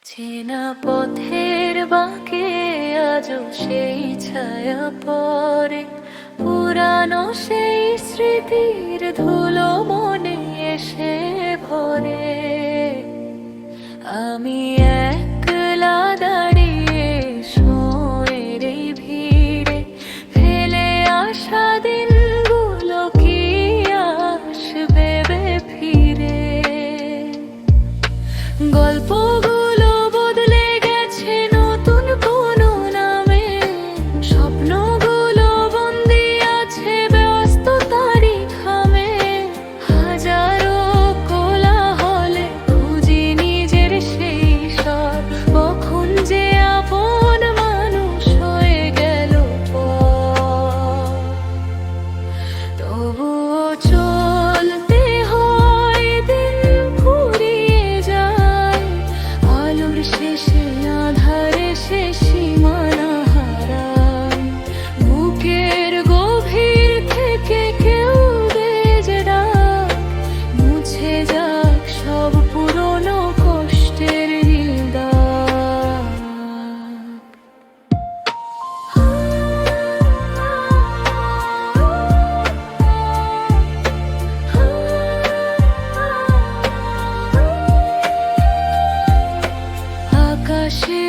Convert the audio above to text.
চেনা পথের বাঁকে আজও সেই ছায়া পড়ে, পুরানো সেই স্মৃতির ধুলো মনে এসে ভরে। আমি একলা দাঁড়িয়ে সময়ের এই ভিড়ে, ফেলে আসা দিনগুলো কি আসবে ফিরে। গল্পগুলো বদলে গেছে নতুন কোনো নামে, স্বপ্নগুলো বন্দি আছে ব্যস্ততারই খামে। হাজারো কোলাহলে খুঁজি নিজের সেই সব, কখন যে আপন মানুষ হয়ে গেল পর। তবুও চলতে হয়, দিন ফুরিয়ে যায়, আলোর শেষে আঁধারে সে সীমানা হারায়। বুকের গভীর থেকে কেউ বেজে ডাক, মুছে যাক সব পুরনো কষ্টের নিদাগ। আকাশে